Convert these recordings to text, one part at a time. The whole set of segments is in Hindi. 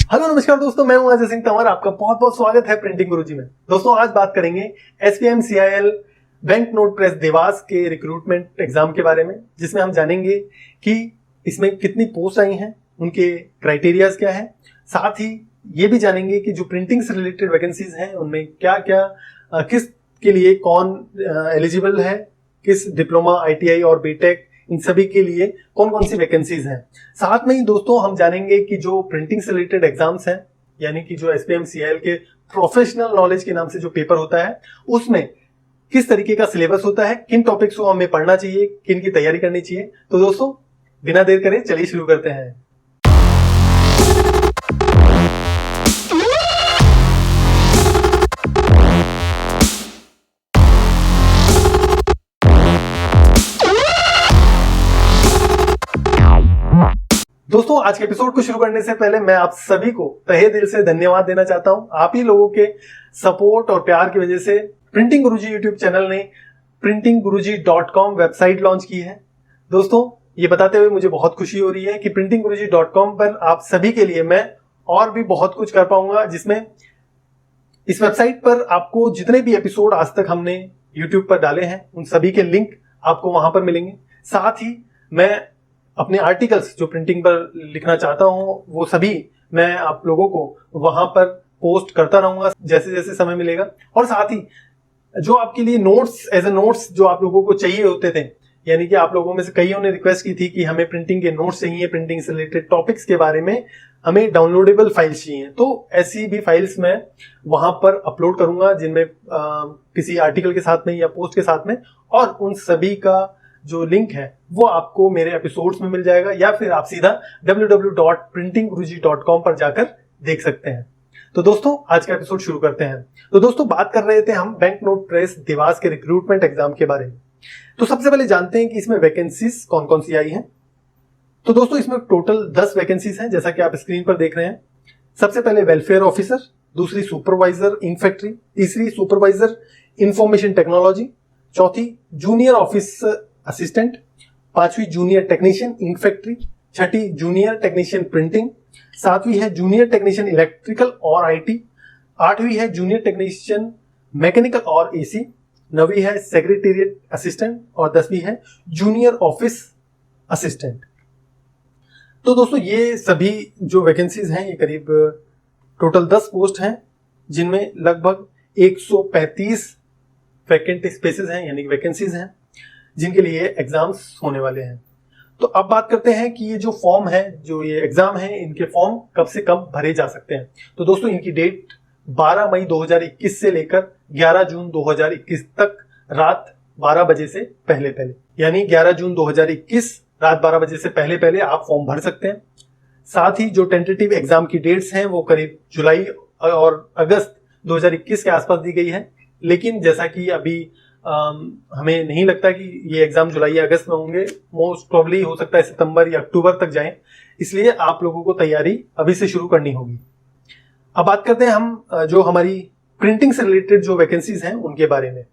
हेलो नमस्कार दोस्तों, मैं हूं अजय सिंह तंवर। आपका बहुत बहुत स्वागत है प्रिंटिंग गुरुजी में। दोस्तों आज बात करेंगे SPM CIL bank note press Dewas के रिक्रूटमेंट एग्जाम के बारे में, जिसमें हम जानेंगे कि इसमें कितनी पोस्ट आई हैं, उनके क्राइटेरियाज क्या है। साथ ही ये भी जानेंगे कि जो प्रिंटिंग से रिलेटेड वैकेंसीज हैं उनमें क्या क्या किस के लिए कौन एलिजिबल है, किस डिप्लोमा ITI और बीटेक इन सभी के लिए कौन कौन सी वैकेंसीज हैं। साथ में ही दोस्तों हम जानेंगे कि जो प्रिंटिंग से रिलेटेड एग्जाम्स हैं, यानी कि जो SPM CIL के प्रोफेशनल नॉलेज के नाम से जो पेपर होता है, उसमें किस तरीके का सिलेबस होता है, किन टॉपिक्स को हमें पढ़ना चाहिए, किन की तैयारी करनी चाहिए। तो दोस्तों बिना देर करे चलिए शुरू करते हैं। दोस्तों आज के एपिसोड को शुरू करने से पहले मैं आप सभी को तहे दिल से धन्यवाद देना चाहता हूं। आप ही लोगों के सपोर्ट और प्यार की वजह से प्रिंटिंग गुरुजी यूट्यूब चैनल ने printingguruji.com वेबसाइट लॉन्च की है। दोस्तों ये बताते हुए मुझे बहुत खुशी हो रही है कि printingguruji.com पर आप सभी के लिए मैं और भी बहुत कुछ कर पाऊंगा, जिसमें इस वेबसाइट पर आपको जितने भी एपिसोड आज तक हमने यूट्यूब पर डाले हैं उन सभी के लिंक आपको वहां पर मिलेंगे। साथ ही मैं अपने आर्टिकल्स जो प्रिंटिंग पर लिखना चाहता हूं वो सभी मैं आप लोगों को वहां पर पोस्ट करता रहूंगा जैसे जैसे समय मिलेगा। और साथ ही जो आपके लिए नोट्स एज ए नोट्स जो आप लोगों को चाहिए होते थे, यानी कि आप लोगों में से कईयों ने रिक्वेस्ट की थी कि हमें प्रिंटिंग के नोट्स चाहिए, प्रिंटिंग से रिलेटेड टॉपिक्स के बारे में हमें डाउनलोडेबल फाइल्स चाहिए, तो ऐसी भी फाइल्स मैं वहां पर अपलोड करूंगा, जिनमें किसी आर्टिकल के साथ में या पोस्ट के साथ में, और उन सभी का जो लिंक है वो आपको मेरे एपिसोड्स में मिल जाएगा, या फिर आप सीधा www.printingguruji.com पर जाकर देख सकते हैं। तो दोस्तों आज का एपिसोड शुरू करते हैं। तो दोस्तों बात कर रहे थे हम बैंक नोट प्रेस देवास के रिक्रूटमेंट एग्जाम के बारे में। तो सबसे पहले जानते हैं कि इसमें वैकेंसीज कौन कौन सी आई हैं। तो दोस्तों इसमें टोटल 10 वैकेंसीज हैं, जैसा कि आप स्क्रीन पर देख रहे हैं। सबसे पहले वेलफेयर ऑफिसर, दूसरी सुपरवाइजर इंक फैक्ट्री, तीसरी सुपरवाइजर इंफॉर्मेशन टेक्नोलॉजी, चौथी जूनियर ऑफिस असिस्टेंट, पांचवी जूनियर टेक्नीशियन इंक फैक्ट्री, छठी जूनियर टेक्नीशियन प्रिंटिंग, सातवीं है जूनियर टेक्नीशियन इलेक्ट्रिकल और IT, आठवीं है जूनियर टेक्नीशियन मैकेनिकल और AC, नवीं है सेक्रेटेरिएट असिस्टेंट और 10वीं है जूनियर ऑफिस असिस्टेंट। तो दोस्तों ये सभी जो वैकेंसीज हैं ये करीब टोटल 10 पोस्ट हैं, जिनमें लगभग 135 वैकेंट स्पेसेस हैं, यानी वैकेंसीज हैं, जिनके लिए एग्जाम्स होने वाले हैं। तो अब बात करते हैं कि ये जो फॉर्म है, जो ये एग्जाम है, इनके फॉर्म कब से कब भरे जा सकते हैं। तो दोस्तों इनकी डेट 12 मई 2021 से लेकर 11 जून 2021 तक रात 12 बजे से पहले पहले, यानी 11 जून 2021 रात 12 बजे से पहले पहले आप फॉर्म भर सकते हैं। साथ ही जो टेंटेटिव एग्जाम की डेट्स हैं वो करीब जुलाई और अगस्त 2021 के आसपास दी गई है, लेकिन जैसा कि अभी हमें नहीं लगता कि ये एग्जाम जुलाई या अगस्त में होंगे, मोस्ट प्रोबेबली हो सकता है सितंबर या अक्टूबर तक जाएं, इसलिए आप लोगों को तैयारी अभी से शुरू करनी होगी। अब बात करते हैं हम जो हमारी प्रिंटिंग से रिलेटेड जो वैकेंसीज हैं उनके बारे में।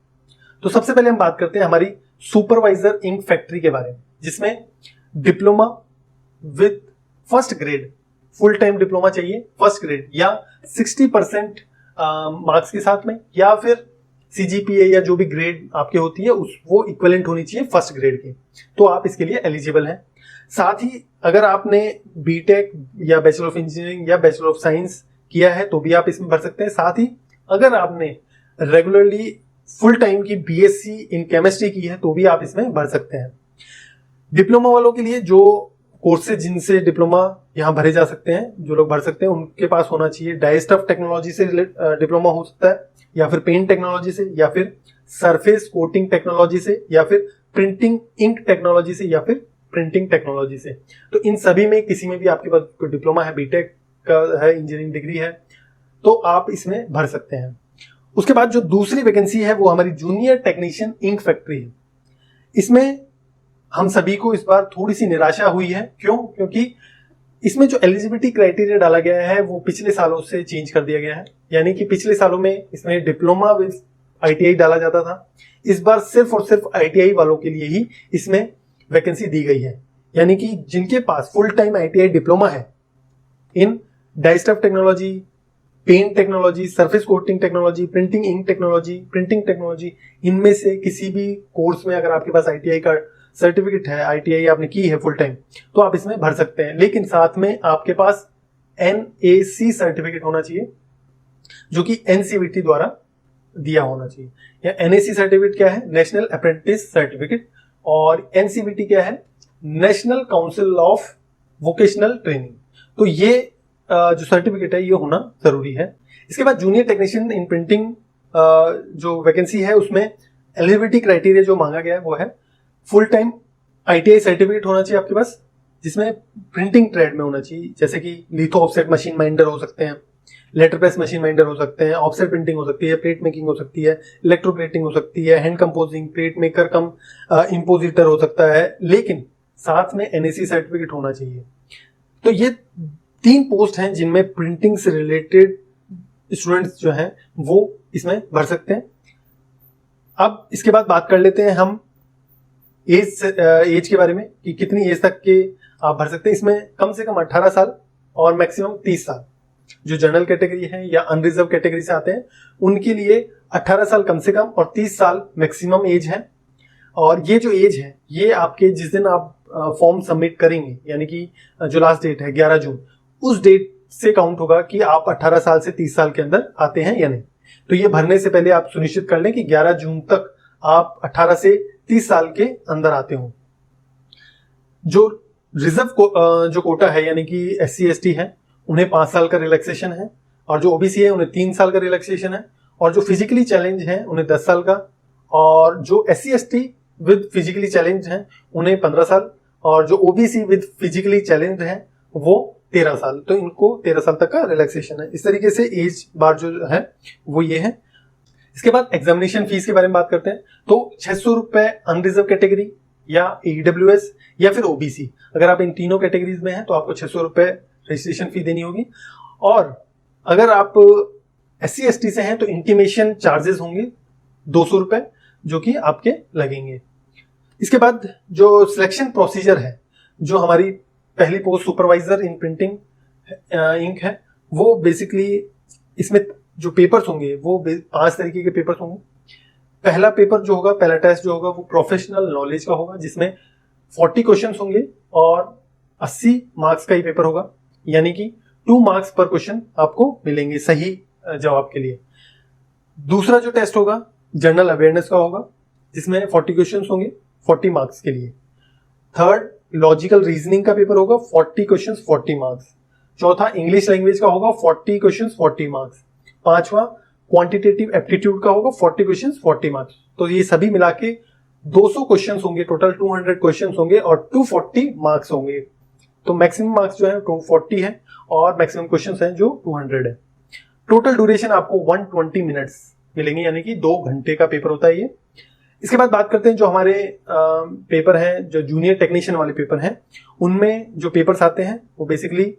तो सबसे पहले हम बात करते हैं हमारी सुपरवाइजर इंक फैक्ट्री के बारे में, जिसमें diploma with first grade, full time diploma चाहिए फर्स्ट ग्रेड, या 60% मार्क्स के साथ में, या फिर CGPA या जो भी ग्रेड आपके होती है वो इक्विवेलेंट होनी चाहिए फर्स्ट ग्रेड की, तो आप इसके लिए एलिजिबल हैं। साथ ही अगर आपने बीटेक या बैचलर ऑफ इंजीनियरिंग या बैचलर ऑफ साइंस किया है तो भी आप इसमें भर सकते हैं। साथ ही अगर आपने रेगुलरली फुल टाइम की BSc इन केमिस्ट्री की है तो भी आप इसमें भर सकते हैं। डिप्लोमा वालों के लिए जो कोर्सेज जिनसे डिप्लोमा यहाँ भरे जा सकते हैं, जो लोग भर सकते हैं, उनके पास होना चाहिए डाई स्टफ टेक्नोलॉजी से डिप्लोमा हो सकता है, या फिर पेंट टेक्नोलॉजी से, या फिर सरफेस कोटिंग टेक्नोलॉजी से, या फिर प्रिंटिंग इंक टेक्नोलॉजी से, या फिर प्रिंटिंग टेक्नोलॉजी से। तो इन सभी में किसी में भी आपके पास डिप्लोमा है, बीटेक का है, इंजीनियरिंग डिग्री है, तो आप इसमें भर सकते हैं। उसके बाद जो दूसरी वैकेंसी है वो हमारी जूनियर टेक्नीशियन इंक फैक्ट्री है। इसमें हम सभी को इस बार थोड़ी सी निराशा हुई है। क्यों? क्योंकि इसमें जो एलिजिबिलिटी क्राइटेरिया डाला गया है वो पिछले सालों से चेंज कर दिया गया है, यानी कि पिछले सालों में इसमें डिप्लोमा विद ITI डाला जाता था, इस बार सिर्फ और सिर्फ ITI वालों के लिए ही इसमें वैकेंसी दी गई है, यानी कि जिनके पास फुल टाइम ITI डिप्लोमा है in dyestuff technology, paint technology, surface coating technology, printing ink technology, printing technology, इनमें से किसी भी कोर्स में अगर आपके पास आईटीआई का सर्टिफिकेट है, आईटीआई आपने की है फुल टाइम, तो आप इसमें भर सकते हैं। लेकिन साथ में आपके पास NAC सर्टिफिकेट होना चाहिए, जो कि NCVT द्वारा दिया होना चाहिए। या NAC सर्टिफिकेट क्या है? नेशनल अप्रेंटिस सर्टिफिकेट, और NCVT क्या है? National council of vocational training. तो ये जो सर्टिफिकेट है ये होना जरूरी है। इसके बाद जूनियर टेक्नीशियन इन प्रिंटिंग जो वैकेंसी है उसमें एलिजिबिलिटी क्राइटेरिया जो मांगा गया है वो है फुल टाइम आईटीआई सर्टिफिकेट होना चाहिए आपके पास, जिसमें प्रिंटिंग ट्रेड में होना चाहिए, जैसे कि लिथो ऑफसेट मशीन माइंडर हो सकते हैं, लेटर प्रेस मशीन माइंडर हो सकते हैं, ऑफसेट प्रिंटिंग हो सकती है, प्लेट मेकिंग हो सकती है, इलेक्ट्रोप्लेटिंग हो सकती है, हैंड कंपोजिंग, प्लेट मेकर कम इम्पोजिटर हो सकता है, लेकिन साथ में NAC सर्टिफिकेट होना चाहिए। तो ये 3 पोस्ट हैं जिनमें प्रिंटिंग से रिलेटेड स्टूडेंट्स जो हैं वो इसमें भर सकते हैं। अब इसके बाद बात कर लेते हैं हम एज के बारे में कि कितनी एज तक के आप भर सकते हैं। इसमें कम से कम 18 साल और मैक्सिमम 30 साल। जो जनरल कैटेगरी है या अनरिजर्व कैटेगरी से आते हैं उनके लिए 18 साल कम से कम और 30 साल मैक्सिमम एज है। और ये जो एज है ये आपके जिस दिन आप फॉर्म सबमिट करेंगे, यानी कि जो लास्ट डेट है 11 जून, उस डेट से काउंट होगा कि आप 18 साल से 30 साल के अंदर आते हैं या नहीं। तो ये भरने से पहले आप सुनिश्चित कर लें कि 11 जून तक आप 18 से 30 साल के अंदर आते हो। जो रिजर्व जो कोटा है यानी कि SC ST है उन्हें 5 साल का रिलैक्सेशन है, और जो OBC है उन्हें 3 साल का रिलैक्सेशन है, और जो फिजिकली चैलेंज है उन्हें 10 साल का, और जो SC ST with physically challenge है उन्हें 15 साल, और जो OBC विद फिजिकली चैलेंज है वो 13 साल। तो इनको 13 साल तक का रिलैक्सेशन है। इस तरीके से एज बार जो है वो ये है। इसके बाद एग्जामिनेशन फीस के बारे में बात करते हैं। तो 600 रुपए अनरिजर्व कैटेगरी या EWS या फिर OBC, अगर आप इन तीनों कैटेगरीज में हैं तो आपको 600 रुपए रजिस्ट्रेशन फी देनी होगी। और अगर आप SC ST से हैं तो इंटीमेशन चार्जेस होंगे 200 रुपए जो कि आपके लगेंगे। इसके बाद जो सिलेक्शन प्रोसीजर है, जो हमारी पहली post supervisor in printing ink है, वो बेसिकली इसमें जो पेपर्स होंगे वो 5 तरीके के पेपर्स होंगे। पहला पेपर जो होगा, पहला टेस्ट जो होगा वो प्रोफेशनल नॉलेज का होगा, जिसमें 40 क्वेश्चंस होंगे और 80 मार्क्स का ही पेपर होगा, यानी कि 2 मार्क्स पर क्वेश्चन आपको मिलेंगे सही जवाब के लिए। दूसरा जो टेस्ट होगा जनरल अवेयरनेस का होगा, जिसमें 40 क्वेश्चंस होंगे 40 मार्क्स के लिए। थर्ड लॉजिकल रीजनिंग का पेपर होगा, 40 क्वेश्चंस 40 मार्क्स। चौथा इंग्लिश लैंग्वेज का होगा, 40 क्वेश्चंस 40 मार्क्स। पांचवा क्वांटिटेटिव एप्टीट्यूड का होगा, 40 क्वेश्चंस 40 मार्क्स। तो ये सभी मिला के 200 क्वेश्चंस होंगे, टोटल 200 क्वेश्चंस होंगे और 240 मार्क्स होंगे। तो मैक्सिमम मार्क्स जो है 240 है और मैक्सिमम क्वेश्चंस हैं जो 200 है। टोटल ड्यूरेशन आपको 120 मिनट्स मिलेंगे, यानी कि 2 घंटे का पेपर होता है ये। इसके बाद बात करते हैं जो हमारे पेपर हैं, जो जूनियर टेक्नीशियन वाले पेपर हैं, उनमें जो पेपर्स आते हैं वो बेसिकली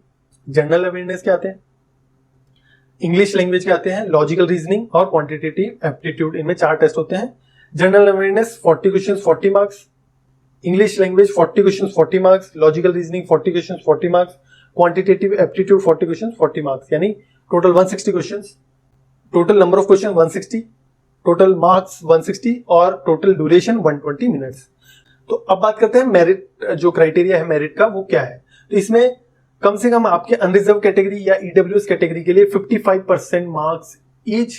जनरल अवेयरनेस के आते हैं, इंग्लिश लैंग्वेज के आते हैं, लॉजिकल रीजनिंग और क्वांटिटेटिव एप्टीट्यूड। इनमें 4 टेस्ट होते हैं। General awareness 40 questions 40 marks, English language 40 questions 40 marks, logical reasoning 40 questions 40 marks, quantitative aptitude 40 questions 40 marks, यानी total 160 questions. Total number of question 160, total marks 160 और टोटल ड्यूरेशन 120 मिनट्स। तो अब बात करते हैं मेरिट, जो क्राइटेरिया है मेरिट का वो क्या है। तो इसमें कम से कम आपके अनरिजर्व कैटेगरी या EWS कैटेगरी के लिए 55% मार्क्स ईच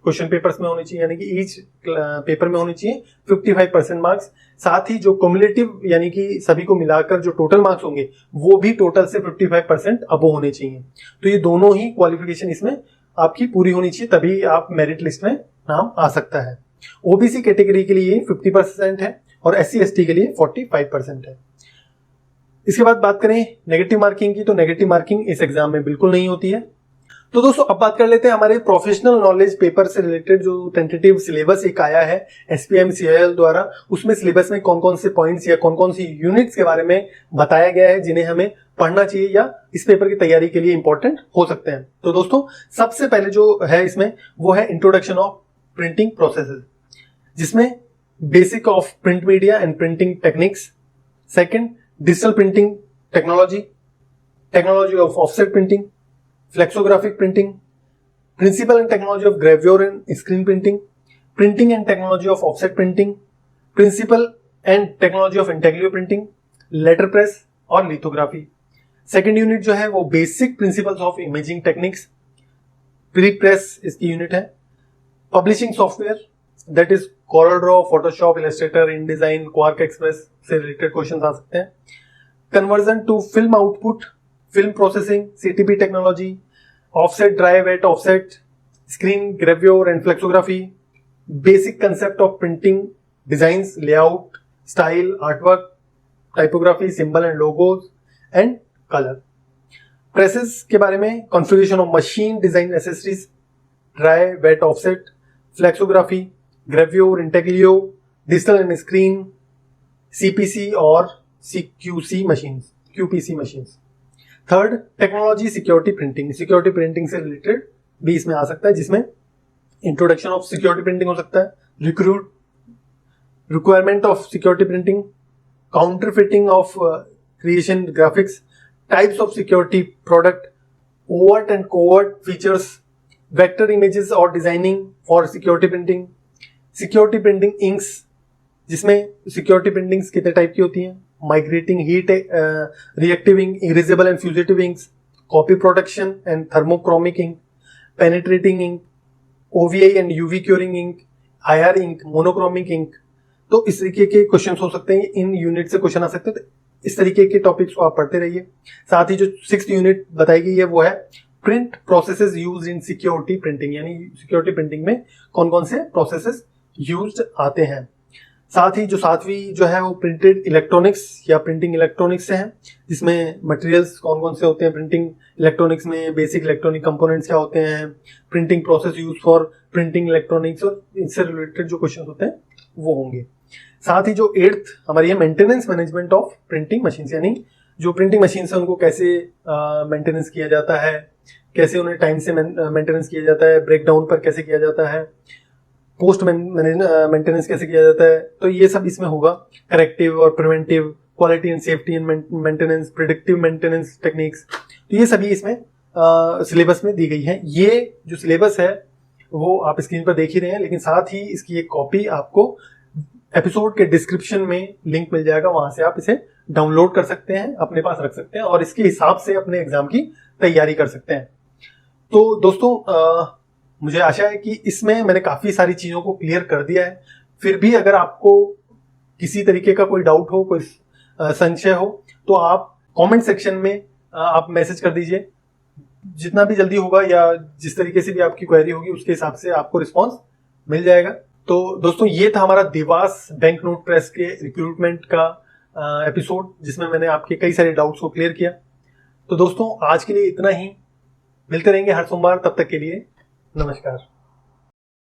क्वेश्चन पेपर्स में होने चाहिए, यानी कि ईच पेपर में होने चाहिए 55% मार्क्स। साथ ही जो क्युमुलेटिव यानी कि सभी को मिलाकर जो टोटल मार्क्स होंगे वो भी टोटल से 55% अबव होने चाहिए। तो ये दोनों ही क्वालिफिकेशन इसमें आपकी पूरी होनी चाहिए, तभी आप मेरिट लिस्ट में नाम आ सकता है। OBC कैटेगरी के लिए 50% है और SC ST के लिए 45% है। इसके बाद बात करें नेगेटिव मार्किंग की, तो नेगेटिव मार्किंग इस एग्जाम में बिल्कुल नहीं होती है। तो दोस्तों अब बात कर लेते हैं हमारे प्रोफेशनल नॉलेज पेपर से रिलेटेड जो टेंटेटिव सिलेबस एक आया है SPM CIL द्वारा। उसमें सिलेबस में कौन कौन से पॉइंट्स या कौन कौन सी यूनिट्स के बारे में बताया गया है जिन्हें हमें पढ़ना चाहिए या इस पेपर की तैयारी के लिए इंपॉर्टेंट हो सकते हैं। तो दोस्तों सबसे पहले जो है इसमें वो है इंट्रोडक्शन ऑफ प्रिंटिंग प्रोसेसेस, जिसमें basic of print media and printing techniques. Second digital printing technology, technology of offset printing, flexographic printing, principle and technology of gravure and screen printing, printing and technology of offset printing, principle and technology of intaglio printing, letter press और लिथोग्राफी। सेकेंड यूनिट जो है वो basic principles of imaging techniques, pre press इसकी यूनिट है। Publishing software that is Corel Draw, Photoshop, Illustrator, InDesign, Quark Express से रिलेटेड क्वेश्चन आ सकते हैं। Conversion to film output, film processing, CTP technology, offset dry wet offset, screen gravure and flexography, basic concept of printing, designs, layout, style, artwork, typography, symbol and logos and colour. Presses के बारे में configuration of machine, design accessories, dry wet offset, flexography, gravure, intaglio, digital and screen, CPC और CQC machines, QPC machines. Third, technology security printing, security printing से रिलेटेड भी इसमें आ सकता है, जिसमें इंट्रोडक्शन ऑफ सिक्योरिटी प्रिंटिंग हो सकता है, requirement of security printing, counterfeiting of creation graphics, types of security product, overt and covert features, vector images और designing for security printing, security printing inks, जिसमें सिक्योरिटी प्रिंटिंग्स कितने टाइप की होती हैं, migrating heat reactive ink, erasable and fugitive inks, copy protection and thermochromic ink, penetrating ink, OVI and UV curing ink, IR ink, monochromic ink. तो इस तरीके के क्वेश्चन हो सकते हैं, इन यूनिट से क्वेश्चन आ सकते हैं। तो इस तरीके के टॉपिक्स को आप पढ़ते रहिए। साथ ही जो 6th यूनिट बताई गई है वो है print processes used in security printing, यानी सिक्योरिटी प्रिंटिंग में कौन कौन से प्रोसेसेस यूज्ड आते हैं। साथ ही जो 7वीं जो है वो प्रिंटेड इलेक्ट्रॉनिक्स या प्रिंटिंग इलेक्ट्रॉनिक्स से है, जिसमें मटेरियल्स कौन कौन से होते हैं प्रिंटिंग इलेक्ट्रॉनिक्स में, बेसिक इलेक्ट्रॉनिक कंपोनेंट्स क्या होते हैं, printing process use for printing electronics, और इनसे रिलेटेड जो क्वेश्चन होते हैं वो होंगे। साथ ही जो 8th हमारी है maintenance management of printing machines, यानी जो प्रिंटिंग मशीन है उनको कैसे मेंटेनेंस किया जाता है, कैसे उन्हें टाइम से मेंटेनेंस किया जाता है, ब्रेक डाउन पर कैसे किया जाता है, पोस्ट मेंटेनेंस कैसे किया जाता है। तो ये सब इसमें होगा, करेक्टिव और preventive, quality and safety and maintenance, predictive maintenance techniques. तो ये सभी इसमें सिलेबस में दी गई है। ये जो सिलेबस है वो आप स्क्रीन पर देख ही रहे हैं, लेकिन साथ ही इसकी एक कॉपी आपको एपिसोड के डिस्क्रिप्शन में लिंक मिल जाएगा, वहां से आप इसे डाउनलोड कर सकते हैं, अपने पास रख सकते हैं और इसके हिसाब से अपने एग्जाम की तैयारी कर सकते हैं। तो दोस्तों मुझे आशा है कि इसमें मैंने काफी सारी चीजों को क्लियर कर दिया है। फिर भी अगर आपको किसी तरीके का कोई डाउट हो, कोई संशय हो, तो आप कमेंट सेक्शन में आप मैसेज कर दीजिए। जितना भी जल्दी होगा या जिस तरीके से भी आपकी क्वेरी होगी उसके हिसाब से आपको रिस्पॉन्स मिल जाएगा। तो दोस्तों ये था हमारा देवास बैंक नोट प्रेस के रिक्रूटमेंट का एपिसोड, जिसमें मैंने आपके कई सारे डाउट्स को क्लियर किया। तो दोस्तों आज के लिए इतना ही, मिलते रहेंगे हर सोमवार, तब तक के लिए नमस्कार।